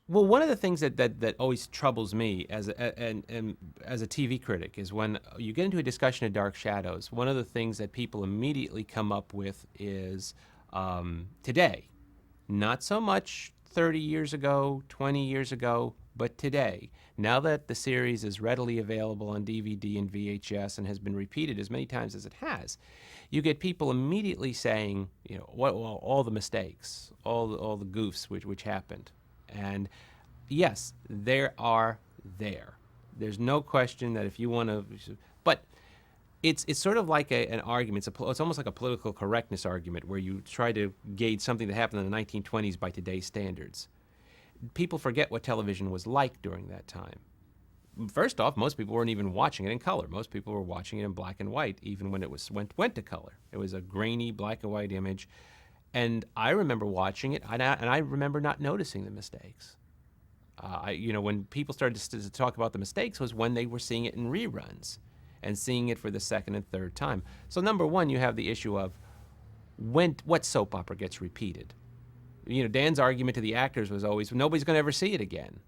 Well, one of the things that always troubles me and as a TV critic is when you get into a discussion of Dark Shadows, one of the things that people immediately come up with is today. Not so much 30 years ago, 20 years ago, but today. Now that the series is readily available on DVD and VHS and has been repeated as many times as it has, you get people immediately saying, well, all the mistakes, all the goofs which happened. And yes, there are there. There's no question that if you want to, but it's sort of like an argument. It's almost like a political correctness argument where you try to gauge something that happened in the 1920s by today's standards. People forget what television was like during that time. First off, most people weren't even watching it in color. Most people were watching it in black and white, even when it went to color. It was a grainy black and white image, and I remember watching it, and I remember not noticing the mistakes. When people started to talk about the mistakes was when they were seeing it in reruns and seeing it for the second and third time. So number one, you have the issue of what soap opera gets repeated. Dan's argument to the actors was always, nobody's going to ever see it again.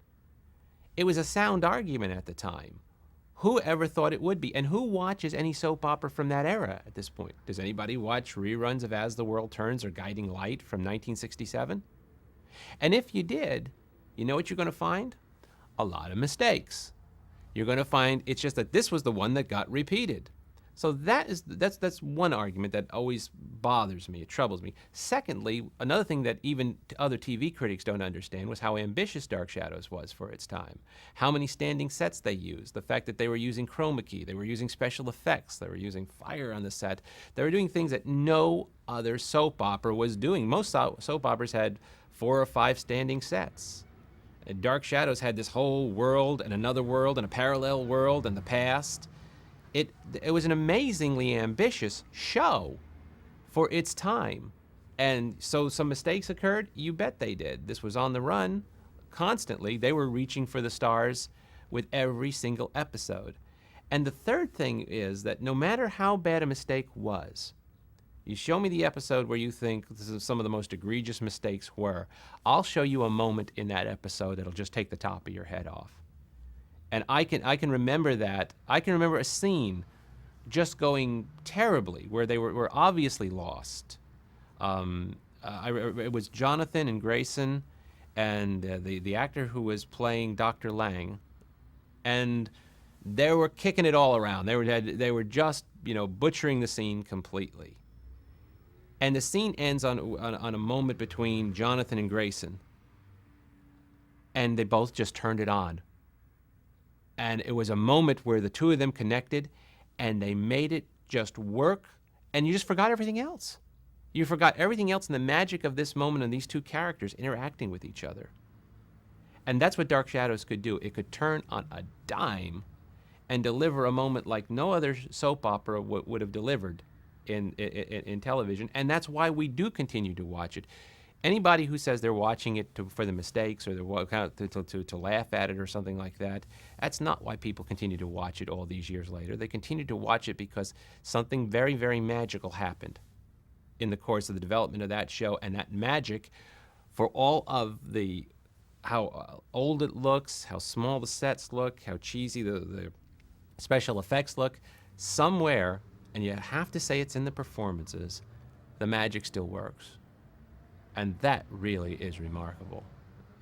It was a sound argument at the time. Who ever thought it would be? And who watches any soap opera from that era at this point? Does anybody watch reruns of As the World Turns or Guiding Light from 1967? And if you did, you know what you're going to find? A lot of mistakes. You're going to find it's just that this was the one that got repeated. So that's one argument that always bothers me. It troubles me. Secondly, another thing that even other TV critics don't understand was how ambitious Dark Shadows was for its time. How many standing sets they used. The fact that they were using chroma key. They were using special effects. They were using fire on the set. They were doing things that no other soap opera was doing. Most soap operas had 4 or 5 standing sets. Dark Shadows had this whole world and another world and a parallel world and the past. It was an amazingly ambitious show for its time. And so some mistakes occurred? You bet they did. This was on the run constantly. They were reaching for the stars with every single episode. And the third thing is that no matter how bad a mistake was, you show me the episode where you think this is some of the most egregious mistakes were, I'll show you a moment in that episode that'll just take the top of your head off. And I can remember that. I can remember a scene just going terribly where they were obviously lost. It was Jonathan and Grayson and the actor who was playing Dr. Lang, and they were kicking it all around. They were just butchering the scene completely. And the scene ends on a moment between Jonathan and Grayson, and they both just turned it on. And it was a moment where the two of them connected, and they made it just work, and you just forgot everything else. You forgot everything else in the magic of this moment and these two characters interacting with each other. And that's what Dark Shadows could do. It could turn on a dime and deliver a moment like no other soap opera would have delivered in television, and that's why we do continue to watch it. Anybody who says they're watching it for the mistakes or to laugh at it or something like that, that's not why people continue to watch it all these years later. They continue to watch it because something very, very magical happened in the course of the development of that show, and that magic, for all of how old it looks, how small the sets look, how cheesy the special effects look, somewhere, and you have to say it's in the performances, the magic still works. And that really is remarkable,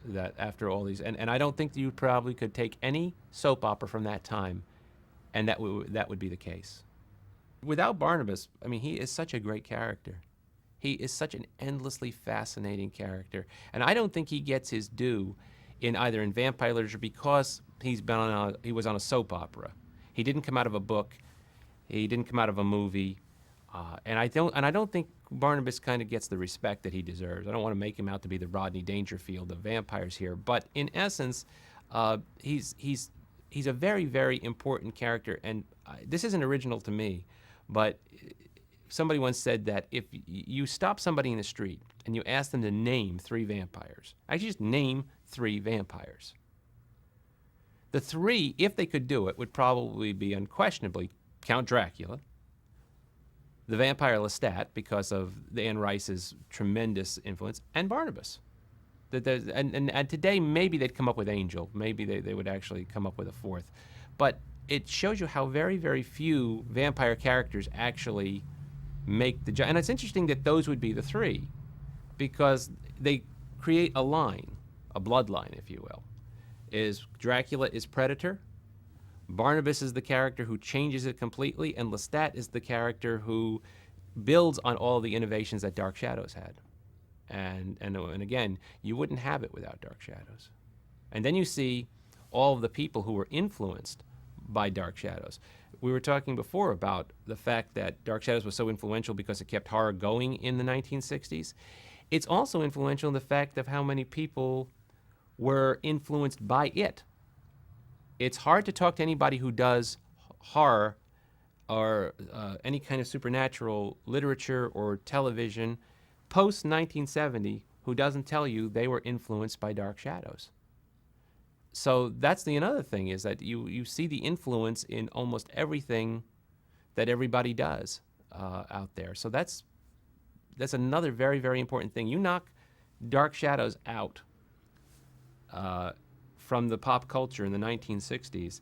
that after all these, and I don't think you probably could take any soap opera from that time, and that would be the case. Without Barnabas, I mean, he is such a great character. He is such an endlessly fascinating character, and I don't think he gets his due in either in vampire literature because he was on a soap opera. He didn't come out of a book. He didn't come out of a movie. And I don't think Barnabas kind of gets the respect that he deserves. I don't want to make him out to be the Rodney Dangerfield of vampires here, but in essence, he's a very, very important character. And this isn't original to me, but somebody once said that if you stop somebody in the street and you ask them to name 3 vampires, actually just name 3 vampires. The 3, if they could do it, would probably be unquestionably Count Dracula, the vampire Lestat, because of Anne Rice's tremendous influence, and Barnabas. And today maybe they'd come up with Angel. Maybe they would actually come up with a fourth. But it shows you how very, very few vampire characters actually make the jump. And it's interesting that those would be the three, because they create a line, a bloodline, if you will. Is Dracula is Predator, Barnabas is the character who changes it completely, and Lestat is the character who builds on all the innovations that Dark Shadows had. And again, you wouldn't have it without Dark Shadows. And then you see all of the people who were influenced by Dark Shadows. We were talking before about the fact that Dark Shadows was so influential because it kept horror going in the 1960s. It's also influential in the fact of how many people were influenced by it. It's hard to talk to anybody who does horror or any kind of supernatural literature or television post 1970 who doesn't tell you they were influenced by Dark Shadows. So that's another thing, is that you see the influence in almost everything that everybody does out there. So that's another very, very important thing. You knock Dark Shadows out from the pop culture in the 1960s,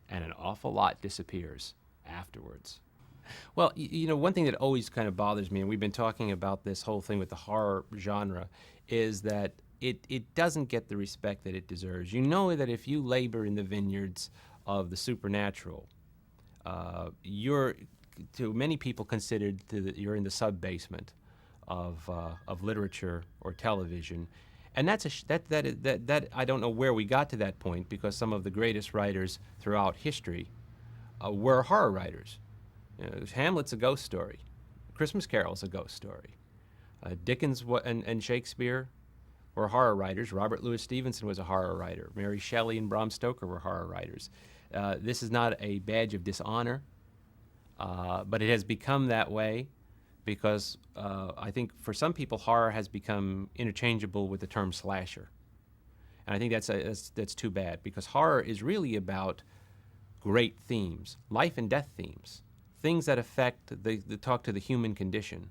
and an awful lot disappears afterwards. Well, one thing that always kind of bothers me, and we've been talking about this whole thing with the horror genre, is that it doesn't get the respect that it deserves. You know that if you labor in the vineyards of the supernatural, you're, to many people, considered you're in the sub-basement of literature or television. And that I don't know where we got to that point, because some of the greatest writers throughout history were horror writers. Hamlet's a ghost story. Christmas Carol's a ghost story. Dickens and Shakespeare were horror writers. Robert Louis Stevenson was a horror writer. Mary Shelley and Bram Stoker were horror writers. This is not a badge of dishonor, but it has become that way because I think for some people horror has become interchangeable with the term slasher. And I think that's too bad, because horror is really about great themes, life and death themes, things that affect talk to the human condition.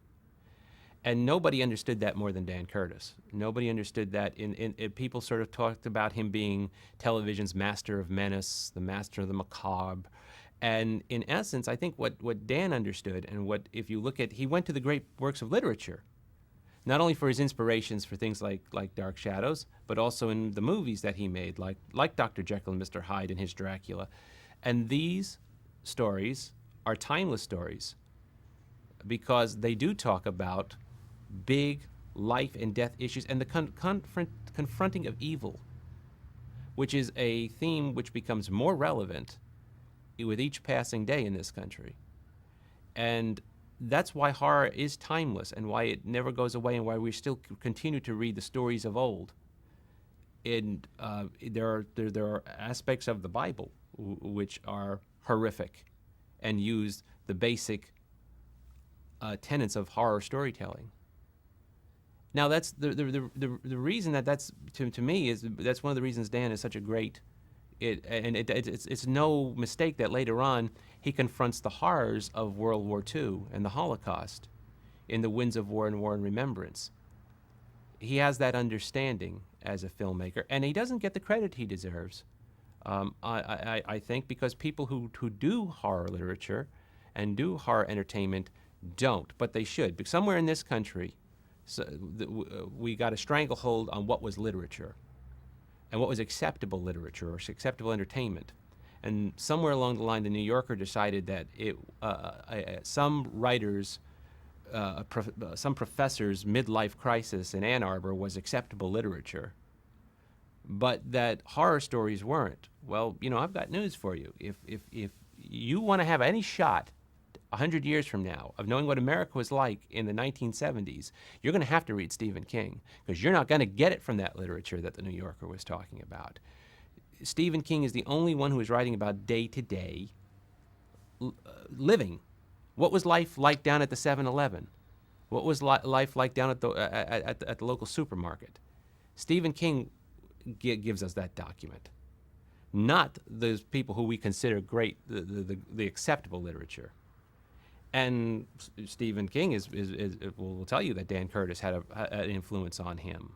And nobody understood that more than Dan Curtis. Nobody understood that. People sort of talked about him being television's master of menace, the master of the macabre. And in essence, I think what Dan understood, and if you look at, he went to the great works of literature, not only for his inspirations for things like Dark Shadows, but also in the movies that he made, like Dr. Jekyll and Mr. Hyde and his Dracula. And these stories are timeless stories because they do talk about big life and death issues and the confronting of evil, which is a theme which becomes more relevant with each passing day in this country. And that's why horror is timeless and why it never goes away and why we still continue to read the stories of old. And there are aspects of the Bible which are horrific and use the basic tenets of horror storytelling. Now, that's the reason that's to me is that's one of the reasons Dan is such a great. It's no mistake that later on he confronts the horrors of World War II and the Holocaust in The Winds of War and War and Remembrance. He has that understanding as a filmmaker, and he doesn't get the credit he deserves. I think because people who do horror literature and do horror entertainment don't, but they should. Because somewhere in this country, we got a stranglehold on what was literature and what was acceptable literature or acceptable entertainment. And somewhere along the line, the New Yorker decided that some writers, some professors' midlife crisis in Ann Arbor was acceptable literature, but that horror stories weren't. Well, I've got news for you. If you want to have any shot 100 years from now of knowing what America was like in the 1970s, you're going to have to read Stephen King, because you're not going to get it from that literature that the New Yorker was talking about. Stephen King is the only one who is writing about day-to-day living. What was life like down at the 7-Eleven? What was life like down at the local supermarket? Stephen King gives us that document, not those people who we consider great, the acceptable literature. And Stephen King will tell you that Dan Curtis had an influence on him.